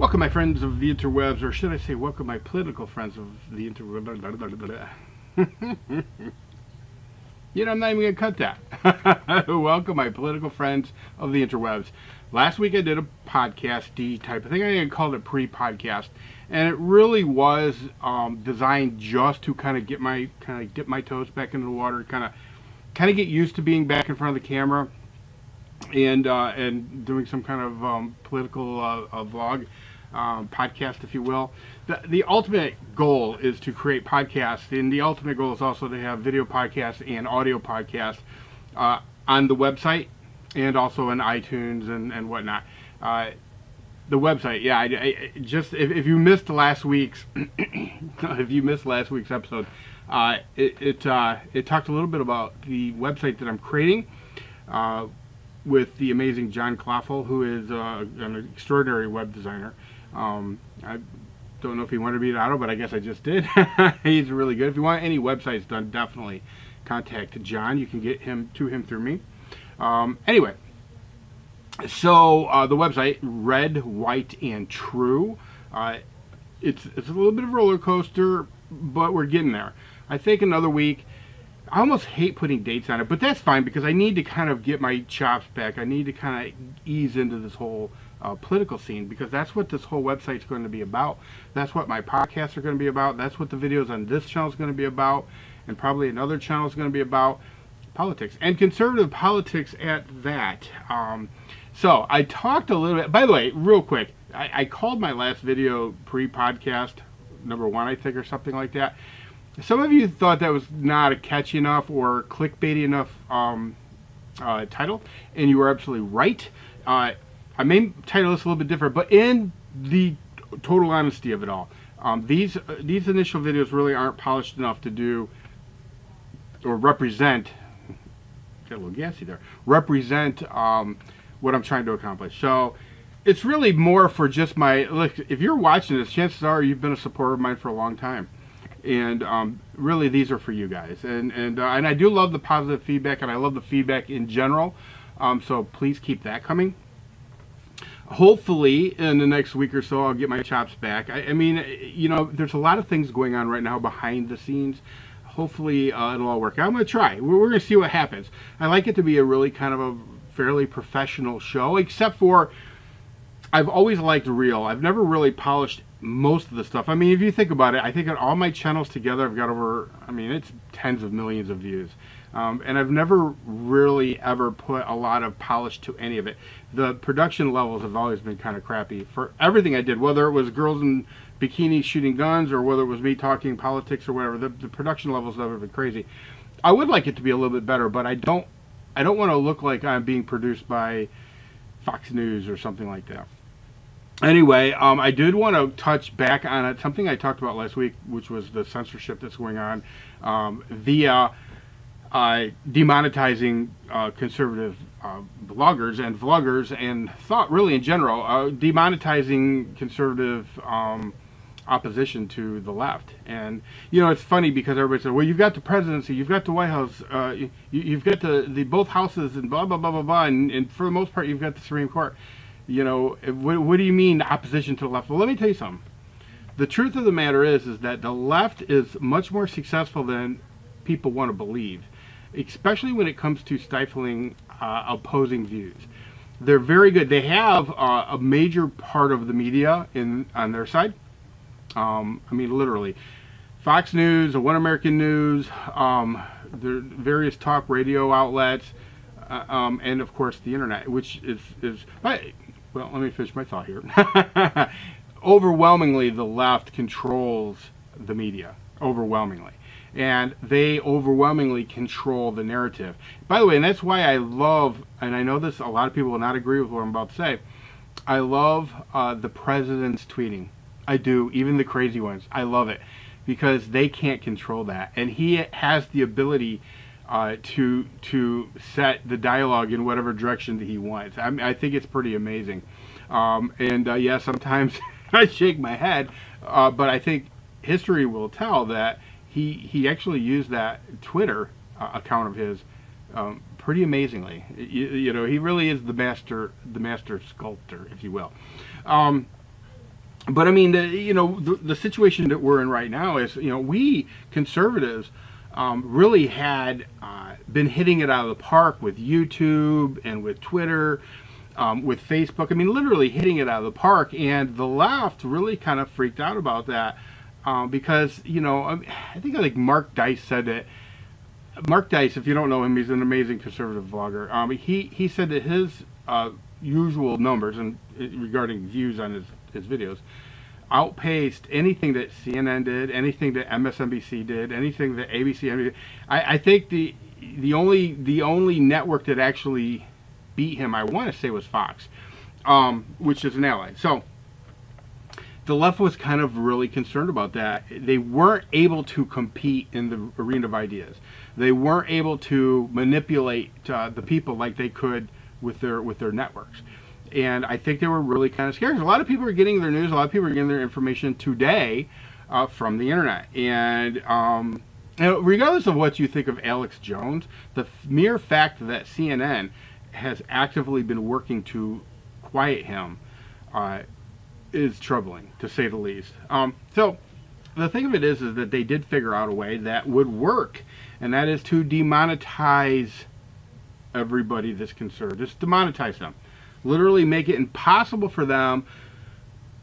Welcome, my friends of the interwebs, or should I say, welcome, my political friends of the interwebs. I'm not even going to cut that. Welcome, my political friends of the interwebs. Last week I did a podcast type of thing. I called it pre-podcast, and it really was designed just to kind of dip my toes back into the water, kind of get used to being back in front of the camera, and doing some kind of political vlog. Podcast, if you will. The ultimate goal is to create podcasts, and the ultimate goal is also to have video podcasts and audio podcasts on the website and also in iTunes and whatnot. The website, yeah. I just if you missed last week's episode, it talked a little bit about the website that I'm creating with the amazing John Claffel, who is an extraordinary web designer. I don't know if he wanted me to auto, but I guess I just did. He's really good. If you want any websites done, definitely contact John. You can get him through me. Anyway, so the website, Red, White, and True. It's a little bit of a roller coaster, but we're getting there. I think another week. I almost hate putting dates on it, but that's fine because I need to kind of get my chops back. I need to kind of ease into this whole political scene, because that's what this whole website is going to be about. That's what my podcasts are going to be about. That's what the videos on this channel is going to be about, and probably another channel is going to be about politics, and conservative politics at that. So I talked a little bit, by the way, real quick, I called my last video pre-podcast number 1, I think, or something like that. Some of you thought that was not a catchy enough or clickbaity enough title, and you were absolutely right. I may title this a little bit different, but in the total honesty of it all, these initial videos really aren't polished enough to do or represent. Got a little gassy there. Represent what I'm trying to accomplish. So it's really more for just look. If you're watching this, chances are you've been a supporter of mine for a long time. And really, these are for you guys. And I do love the positive feedback, and I love the feedback in general. So please keep that coming. Hopefully, in the next week or so, I'll get my chops back. I mean, there's a lot of things going on right now behind the scenes. Hopefully, it'll all work out. I'm going to try. We're going to see what happens. I like it to be a really kind of a fairly professional show, except for I've always liked real. I've never really polished most of the stuff. I mean, if you think about it, I think on all my channels together, I've got over, it's tens of millions of views. And I've never really ever put a lot of polish to any of it. The production levels have always been kind of crappy for everything I did, whether it was girls in bikinis shooting guns or whether it was me talking politics or whatever. The production levels have been crazy. I would like it to be a little bit better, but I don't want to look like I'm being produced by Fox News or something like that. Anyway, I did want to touch back on it, something I talked about last week, which was the censorship that's going on via demonetizing conservative bloggers and vloggers, and thought really in general, demonetizing conservative opposition to the left. And it's funny because everybody said, well, you've got the presidency, you've got the White House, you've got the both houses, and blah blah blah blah blah, and for the most part you've got the Supreme Court. What do you mean opposition to the left? Well, let me tell you something. The truth of the matter is that the left is much more successful than people want to believe, especially when it comes to stifling opposing views. They're very good. They have a major part of the media on their side. Literally. Fox News, One American News, the various talk radio outlets, and of course the internet, which is well, let me finish my thought here. Overwhelmingly, the left controls the media. Overwhelmingly. And they overwhelmingly control the narrative. By the way, and that's why I love, and I know this, a lot of people will not agree with what I'm about to say, I love the president's tweeting. I do, even the crazy ones. I love it because they can't control that. And he has the ability to set the dialogue in whatever direction that he wants. I think it's pretty amazing. Yeah, sometimes I shake my head, but I think history will tell that he actually used that Twitter account of his pretty amazingly. He really is the master sculptor, if you will. But I mean, the situation that we're in right now is, we conservatives really had been hitting it out of the park with YouTube and with Twitter, with Facebook. I mean, literally hitting it out of the park. And the left really kind of freaked out about that because, I think like Mark Dice said it. Mark Dice, if you don't know him, he's an amazing conservative vlogger. He said that his usual numbers and regarding views on his videos outpaced anything that CNN did, anything that MSNBC did, anything that ABC. NBC. I think the only network that actually beat him, I want to say, was Fox, which is an ally. So the left was kind of really concerned about that. They weren't able to compete in the arena of ideas. They weren't able to manipulate the people like they could with their networks. And I think they were really kind of scared. A lot of people are getting their news, a lot of people are getting their information today from the internet. And regardless of what you think of Alex Jones, the mere fact that CNN has actively been working to quiet him is troubling, to say the least. So the thing of it is that they did figure out a way that would work, and that is to demonetize everybody that's concerned. Just demonetize them. Literally make it impossible for them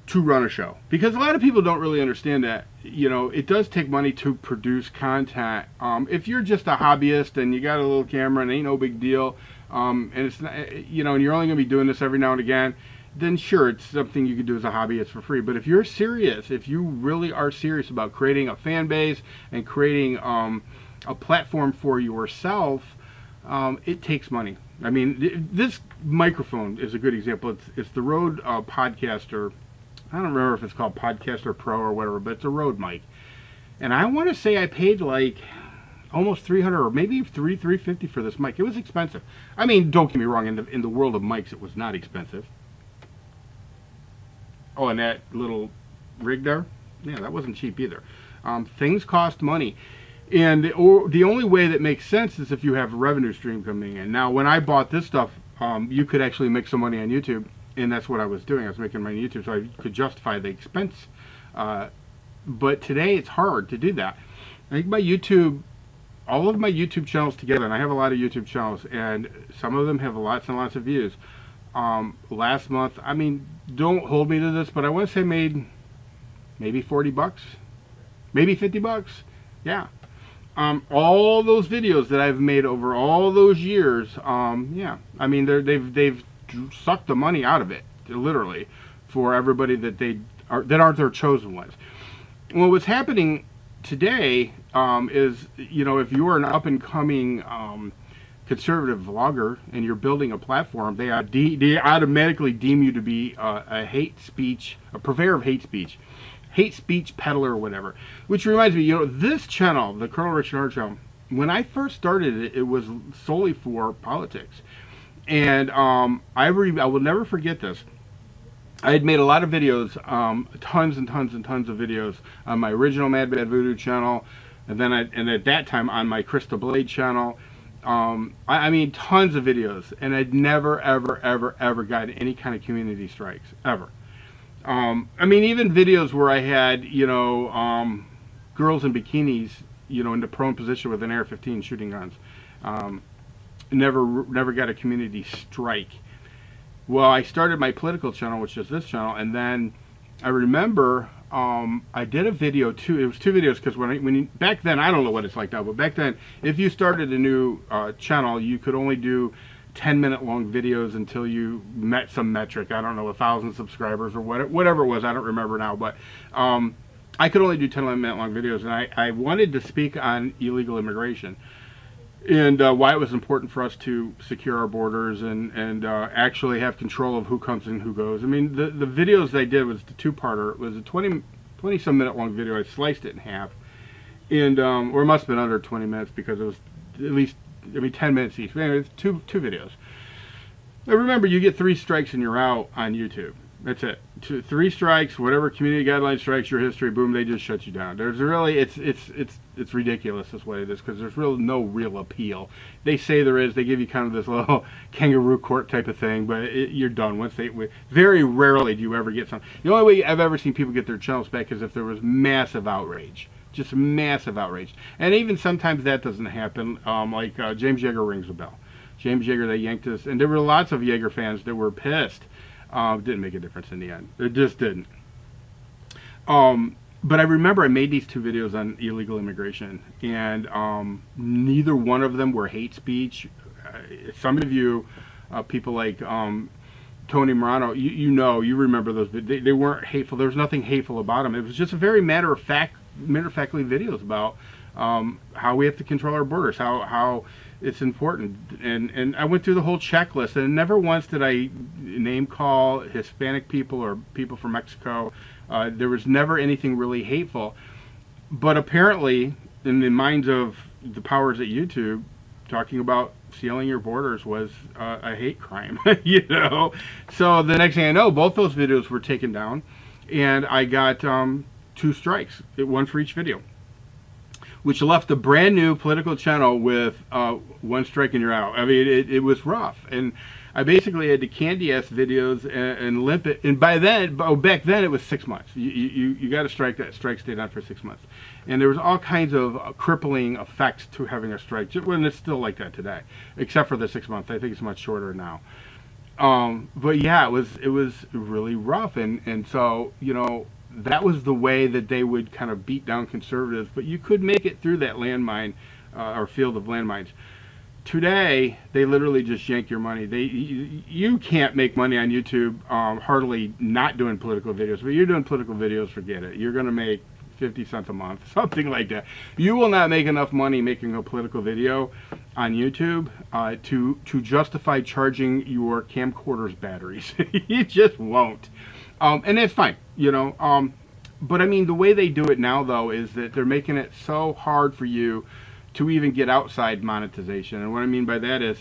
to run a show. Because a lot of people don't really understand that, it does take money to produce content. If you're just a hobbyist and you got a little camera and ain't no big deal, and it's not, and you're only going to be doing this every now and again, then sure, it's something you can do as a hobbyist for free. But if you're serious, if you really are serious about creating a fan base and creating a platform for yourself, it takes money. I mean, this microphone is a good example. It's the Rode Podcaster. I don't remember if it's called Podcaster Pro or whatever, but it's a Rode mic. And I want to say I paid like almost $300 or maybe $350 for this mic. It was expensive. I mean, don't get me wrong. In the world of mics, it was not expensive. Oh, and that little rig there, yeah, that wasn't cheap either. Things cost money. And the only way that makes sense is if you have a revenue stream coming in. Now, when I bought this stuff, you could actually make some money on YouTube, and that's what I was doing. I was making money on YouTube, so I could justify the expense. But today, it's hard to do that. I think all of my YouTube channels together, and I have a lot of YouTube channels, and some of them have lots and lots of views. Last month, I mean, don't hold me to this, but I want to say made maybe $40, maybe $50. Yeah. All those videos that I've made over all those years, yeah, I mean, they've sucked the money out of it, literally, for everybody that aren't their chosen ones. Well, what's happening today is, if you are an up and coming conservative vlogger and you're building a platform, they automatically deem you to be a purveyor of hate speech peddler or whatever. Will reminds me, this channel, the Colonel Richard Hart channel, when I first started it, it was solely for politics. And I will never forget this. I had made a lot of videos, tons and tons and tons of videos on my original Mad Bad Voodoo channel, and then at that time on my Crystal Blade channel. I mean, tons of videos, and I'd never, ever, ever, ever gotten any kind of community strikes, ever. I mean, even videos where I had, girls in bikinis, in the prone position with an AR-15 shooting guns, never got a community strike. Well, I started my political channel, which is this channel, and then I remember I did a video too. It was two videos because back then, I don't know what it's like now, but back then, if you started a new channel, you could only do 10-minute long videos until you met some metric. I don't know, 1,000 subscribers or whatever it was. I don't remember now, but I could only do 10-minute long videos, and I wanted to speak on illegal immigration and why it was important for us to secure our borders and actually have control of who comes and who goes. I mean, the videos I did was the two-parter. It was a 20-some minute long video. I sliced it in half, and or it must have been under 20 minutes because it was at least 10 minutes each. Anyway, it's two videos. Now remember, you get 3 strikes and you're out on YouTube. That's it. 3 strikes, whatever community guideline strikes your history, boom, they just shut you down. There's really, it's ridiculous is what it is, because there's really no real appeal. They say there is. They give you kind of this little kangaroo court type of thing, but you're done once they. Very rarely do you ever get some. The only way I've ever seen people get their channels back is if there was massive outrage. Just massive outrage. And even sometimes that doesn't happen. Like James Yeager rings a bell. James Yeager, they yanked us, and there were lots of Yeager fans that were pissed. Didn't make a difference in the end. It just didn't. But I remember I made these 2 videos on illegal immigration, and neither one of them were hate speech. Some of you, people like Tony Morano, you remember those. They weren't hateful. There was nothing hateful about them. It was just a very matter-of-factly videos about how we have to control our borders, how it's important, and I went through the whole checklist, and never once did I name call Hispanic people or people from Mexico. There was never anything really hateful, but apparently in the minds of the powers at YouTube, talking about sealing your borders was a hate crime. So the next thing I know, both those videos were taken down, and I got 2 strikes, 1 for each video, which left a brand new political channel with 1 strike and you're out. I mean, it was rough. And I basically had to candy ass videos and limp it. And by then, back then it was 6 months. You got to strike. That strike stayed on for 6 months. And there was all kinds of crippling effects to having a strike, when it's still like that today, except for the 6 months. I think it's much shorter now. But yeah, it was really rough. And so, that was the way that they would kind of beat down conservatives, but you could make it through that landmine or field of landmines. Today, they literally just yank your money. You can't make money on YouTube hardly not doing political videos, but you're doing political videos, forget it. You're going to make 50 cents a month, something like that. You will not make enough money making a political video on YouTube to justify charging your camcorder's batteries. You just won't. And that's fine, but I mean, the way they do it now, though, is that they're making it so hard for you to even get outside monetization. And what I mean by that is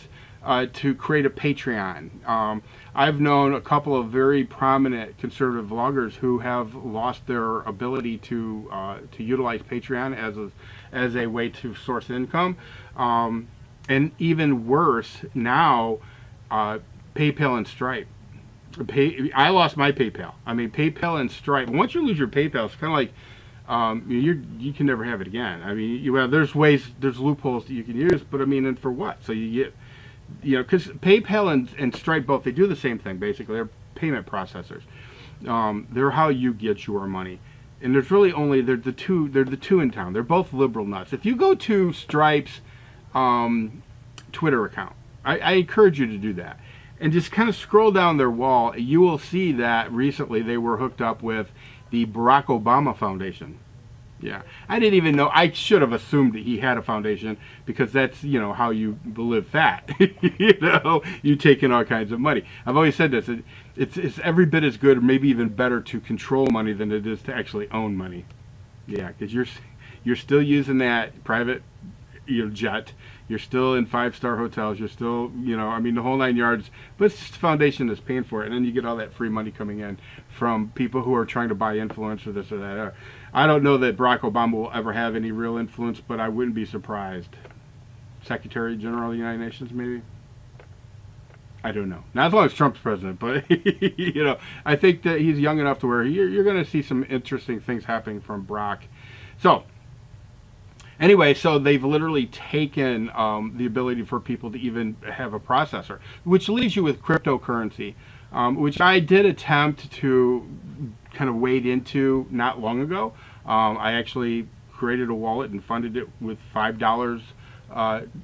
to create a Patreon. I've known a couple of very prominent conservative vloggers who have lost their ability to utilize Patreon as a way to source income. And even worse now, PayPal and Stripe. I lost my PayPal. I mean, PayPal and Stripe. Once you lose your PayPal, it's kind of like you can never have it again. I mean, there's loopholes that you can use, but I mean, and for what? So you get, because PayPal and Stripe both, they do the same thing basically. They're payment processors. They're how you get your money, and there's really only they're the two in town. They're both liberal nuts. If you go to Stripe's Twitter account, I encourage you to do that. And just kind of scroll down their wall, you will see that recently they were hooked up with the Barack Obama Foundation. Yeah, I didn't even know. I should have assumed that he had a foundation, because that's, how you live fat. You take in all kinds of money. I've always said this. It's every bit as good, or maybe even better, to control money than it is to actually own money. Yeah, because you're still using that private jet. You're still in 5-star hotels. You're still, the whole 9 yards. But it's just the foundation that's paying for it. And then you get all that free money coming in from people who are trying to buy influence or this or that. I don't know that Barack Obama will ever have any real influence, but I wouldn't be surprised. Secretary General of the United Nations, maybe? I don't know. Not as long as Trump's president, but, I think that he's young enough to where you're going to see some interesting things happening from Barack. So, anyway, so they've literally taken the ability for people to even have a processor, which leaves you with cryptocurrency, which I did attempt to kind of wade into not long ago. I actually created a wallet and funded it with $5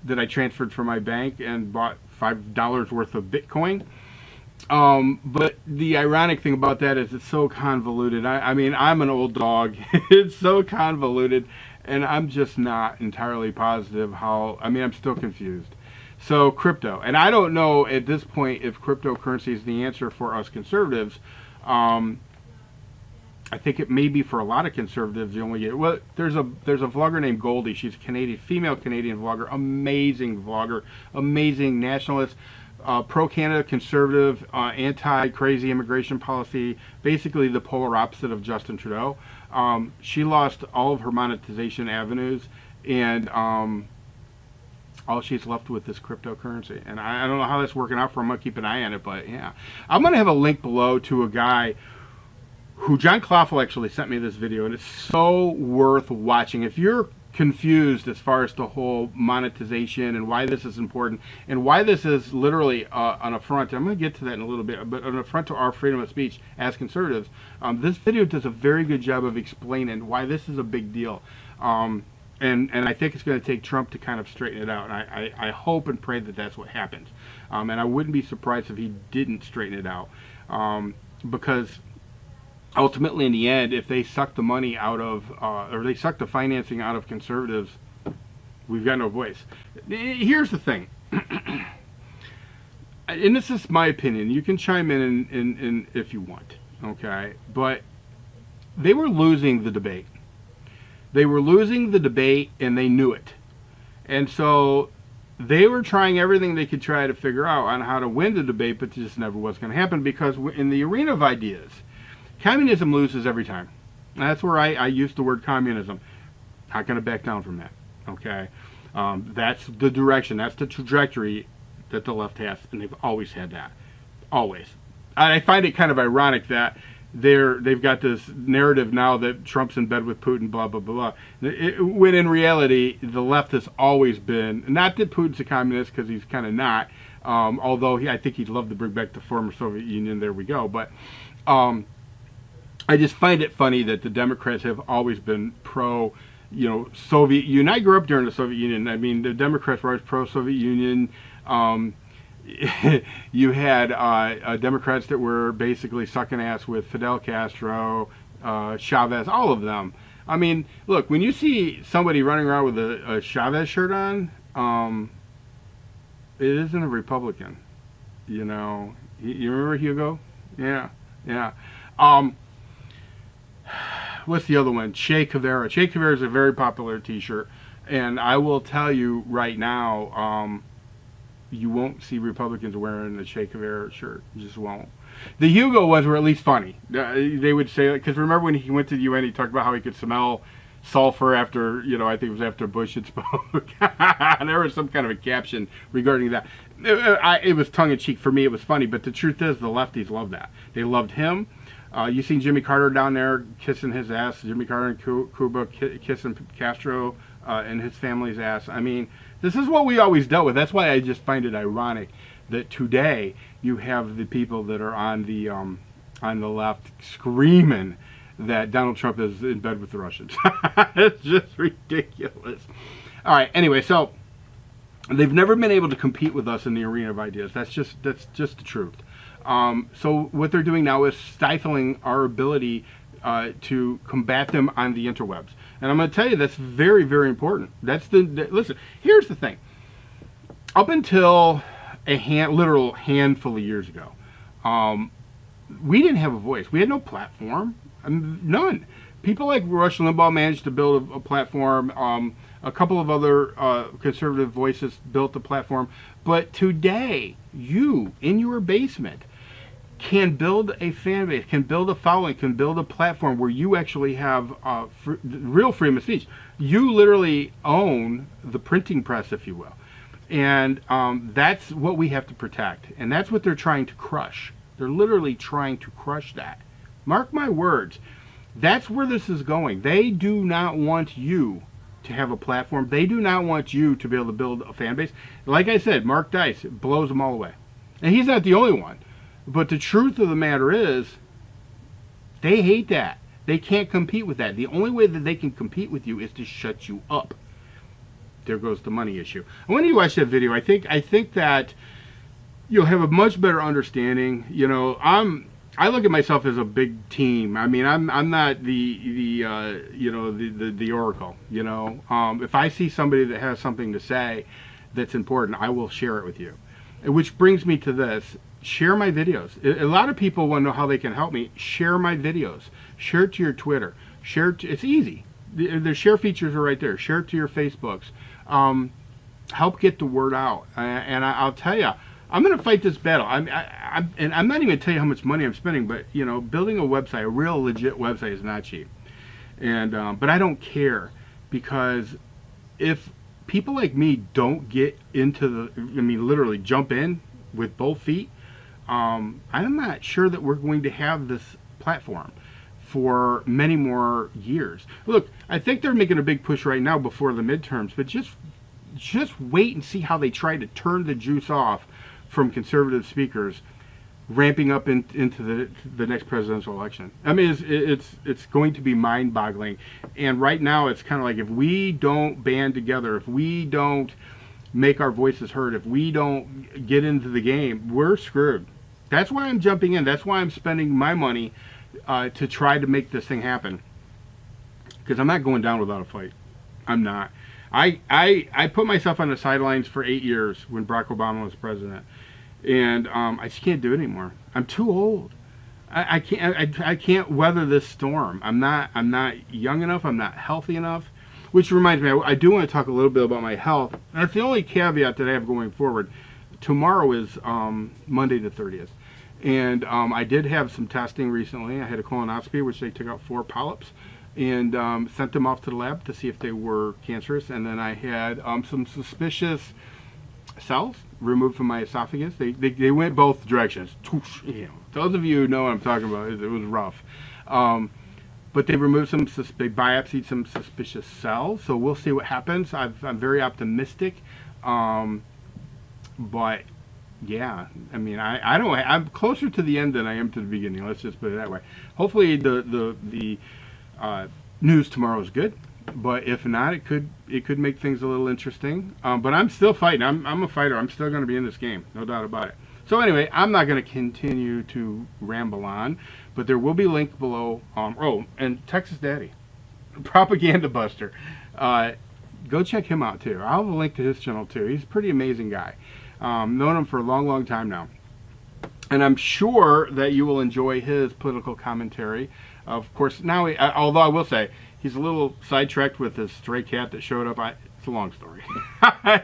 that I transferred from my bank and bought $5 worth of Bitcoin. But the ironic thing about that is it's so convoluted. I mean, I'm an old dog. It's so convoluted. And I'm just not entirely positive how, I'm still confused. So crypto, and I don't know at this point if cryptocurrency is the answer for us conservatives. I think it may be for a lot of conservatives. You only get, well, there's a vlogger named Goldie. She's a female Canadian vlogger, amazing vlogger, amazing nationalist, pro-Canada, conservative, anti-crazy immigration policy, basically the polar opposite of Justin Trudeau. She lost all of her monetization avenues, and all she's left with is cryptocurrency. And I don't know how that's working out for her. I'm going to keep an eye on it, but yeah. I'm going to have a link below to a guy who, John Claffel actually sent me this video, and it's so worth watching. If you're confused as far as the whole monetization and why this is important and why this is literally an affront, I'm going to get to that in a little bit, but an affront to our freedom of speech as conservatives, this video does a very good job of explaining why this is a big deal. And I think it's going to take Trump to kind of straighten it out. And I hope and pray that that's what happens. And I wouldn't be surprised if he didn't straighten it out. Because ultimately, in the end, if they suck the money out of, or they suck the financing out of conservatives, we've got no voice. Here's the thing. And this is my opinion. You can chime in if you want. Okay? But they were losing the debate. They were losing the debate, and they knew it. And so they were trying everything they could try to figure out on how to win the debate, but it just never was going to happen, because in the arena of ideas, communism loses every time. And that's where I use the word communism. Not going to back down from that. Okay? That's the direction. That's the trajectory that the left has, and they've always had that. Always. I find it kind of ironic that they've got this narrative now that Trump's in bed with Putin, blah, blah, blah, blah. When in reality, the left has always been, not that Putin's a communist, because he's kind of not, although I think he'd love to bring back the former Soviet Union, there we go, but I just find it funny that the Democrats have always been pro, Soviet Union. I grew up during the Soviet Union. I mean, the Democrats were always pro-Soviet Union. You had Democrats that were basically sucking ass with Fidel Castro, Chavez, all of them. I mean, look, when you see somebody running around with a Chavez shirt on, it isn't a Republican. You remember Hugo? Yeah. What's the other one? Che Guevara. Che Guevara is a very popular t-shirt. And I will tell you right now, you won't see Republicans wearing the Che Guevara shirt. You just won't. The Hugo ones were at least funny. They would say, because remember when he went to the UN, he talked about how he could smell sulfur after, I think it was after Bush had spoke. There was some kind of a caption regarding that. It was tongue-in-cheek. For me, it was funny. But the truth is, the lefties loved that. They loved him. You seen Jimmy Carter down there kissing his ass. Jimmy Carter in Cuba kissing Castro and his family's ass. I mean, this is what we always dealt with. That's why I just find it ironic that today you have the people that are on the left screaming that Donald Trump is in bed with the Russians. It's just ridiculous. All right. Anyway, so they've never been able to compete with us in the arena of ideas. That's just the truth. So what they're doing now is stifling our ability to combat them on the interwebs. And I'm going to tell you that's very, very important. Listen, here's the thing. Up until a literal handful of years ago, we didn't have a voice. We had no platform. None. People like Rush Limbaugh managed to build a platform. A couple of other conservative voices built a platform. But today, you, in your basement, can build a fan base, can build a following, can build a platform where you actually have real freedom of speech. You literally own the printing press, if you will. And that's what we have to protect. And that's what they're trying to crush. They're literally trying to crush that. Mark my words. That's where this is going. They do not want you to have a platform. They do not want you to be able to build a fan base. Like I said, Mark Dice blows them all away. And he's not the only one. But the truth of the matter is, they hate that. They can't compete with that. The only way that they can compete with you is to shut you up. There goes the money issue. And when you watch that video, I think that you'll have a much better understanding. I look at myself as a big team. I mean, I'm not the oracle. If I see somebody that has something to say that's important, I will share it with you. Which brings me to this. Share my videos. A lot of people want to know how they can help me. Share my videos. Share it to your Twitter. It's easy. The share features are right there. Share it to your Facebooks. Help get the word out. And I'll tell you, I'm going to fight this battle. And I'm not even going to tell you how much money I'm spending, but you know, building a website, a real legit website, is not cheap. And but I don't care, because if people like me don't get into the, I mean, literally jump in with both feet, I'm not sure that we're going to have this platform for many more years. Look, I think they're making a big push right now before the midterms, but just wait and see how they try to turn the juice off from conservative speakers ramping up into the next presidential election. I mean, it's going to be mind-boggling. And right now, it's kind of like, if we don't band together, if we don't make our voices heard, if we don't get into the game, we're screwed. That's why I'm jumping in. That's why I'm spending my money to try to make this thing happen. Because I'm not going down without a fight. I'm not. I put myself on the sidelines for 8 years when Barack Obama was president. And I just can't do it anymore. I'm too old. I can't weather this storm. I'm not young enough. I'm not healthy enough. Which reminds me, I do want to talk a little bit about my health. That's the only caveat that I have going forward. Tomorrow is Monday the 30th. And I did have some testing recently. I had a colonoscopy, which they took out 4 polyps and sent them off to the lab to see if they were cancerous. And then I had some suspicious cells removed from my esophagus. They went both directions. You know, those of you who know what I'm talking about, it was rough. But they removed they biopsied some suspicious cells, so we'll see what happens. I'm very optimistic. But yeah, I mean, I'm closer to the end than I am to the beginning. Let's just put it that way. Hopefully the news tomorrow is good. But if not, it could make things a little interesting. But I'm still fighting. I'm a fighter. I'm still going to be in this game, no doubt about it. So anyway, I'm not going to continue to ramble on, but there will be a link below. Oh, and Texas Daddy, Propaganda Buster, go check him out too. I'll have a link to his channel too. He's a pretty amazing guy. Known him for a long, long time now, and I'm sure that you will enjoy his political commentary. Of course, now, although I will say, he's a little sidetracked with this stray cat that showed up. It's a long story.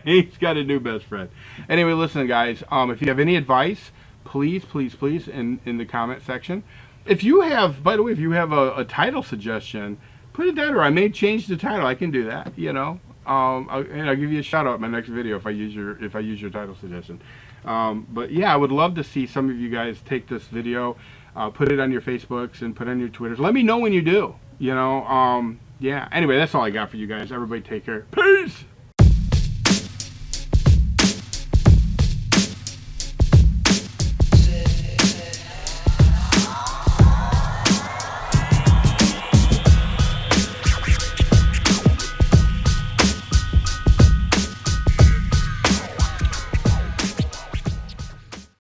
He's got a new best friend. Anyway, listen, guys. If you have any advice, please, please, please, in the comment section. If you have, by the way, if you have a title suggestion, put it down, or I may change the title. I can do that. You know, and I'll give you a shout out in my next video if I use your title suggestion. But yeah, I would love to see some of you guys take this video, put it on your Facebooks and put it on your Twitters. Let me know when you do. You know, yeah. Anyway, that's all I got for you guys. Everybody take care. Peace!